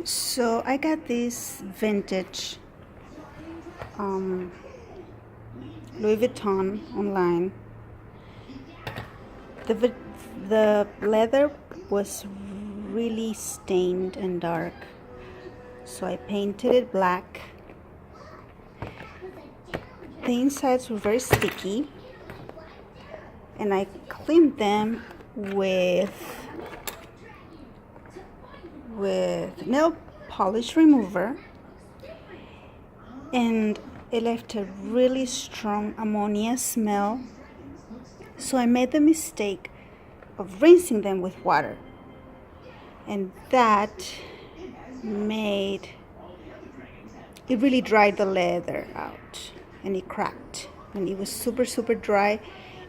So I got this vintage Louis Vuitton online. The leather was really stained and dark, so I painted it black. The insides were very sticky, and I cleaned them with nail polish remover, and it left a really strong ammonia smell. So I made the mistake of rinsing them with water, and that made it really dried the leather out, and it cracked, and it was super dry.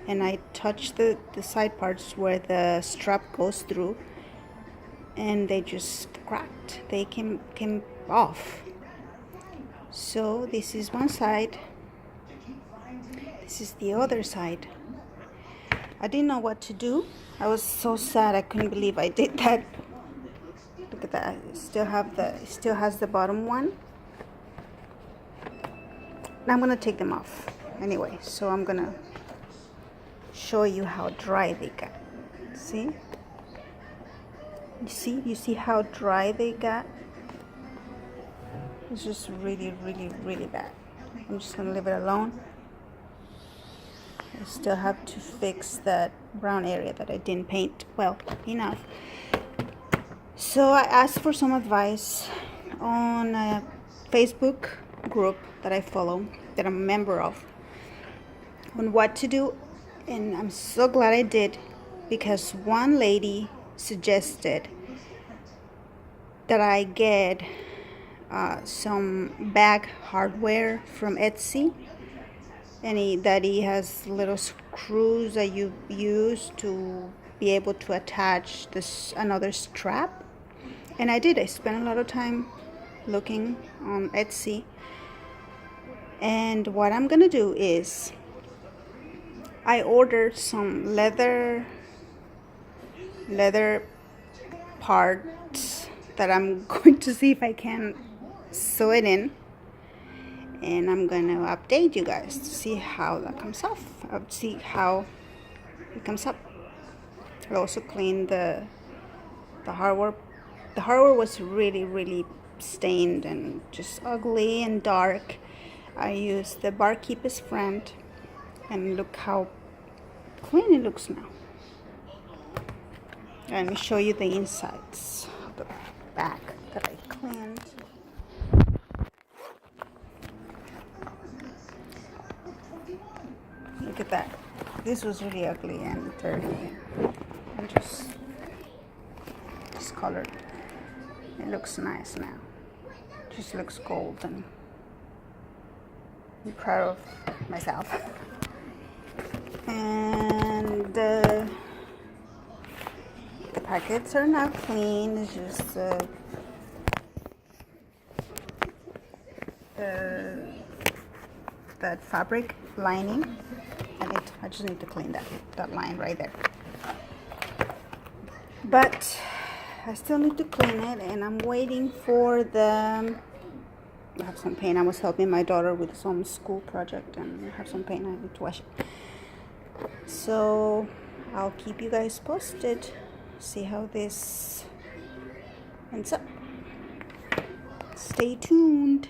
And I touched the side parts where the strap goes through, and they just cracked. They came off. So this is one side, this is the other side. I didn't know what to do. I was so sad. I couldn't believe I did that. Look at that. It still has the bottom one. Now I'm gonna take them off anyway. So I'm gonna show you how dry they got. See? You see how dry they got? It's just really bad. I'm just gonna leave it alone. I still have to fix that brown area that I didn't paint well enough. So I asked for some advice on a Facebook group that I follow, that I'm a member of, on what to do, and I'm so glad I did, because one lady suggested that I get some bag hardware from Etsy, and he has little screws that you use to be able to attach another strap. And I did. I spent a lot of time looking on Etsy, and what I'm gonna do is I ordered some leather parts that I'm going to see if I can sew it in, and I'm gonna update you guys to see how that comes off. See how it comes up. I also cleaned the hardware. The hardware was really stained and just ugly and dark. I used the Barkeeper's Friend, and look how clean it looks now. Let me show you the insides of the bag that I cleaned. Look at that. This was really ugly and dirty and just discolored. It looks nice now. It just looks gold, and I'm proud of myself. And the packets are now clean. It's just that fabric lining. I just need to clean that line right there. But I still need to clean it, and I'm waiting for I have some paint. I was helping my daughter with some school project, and I have some paint I need to wash it. So I'll keep you guys posted. See how this ends up. Stay tuned.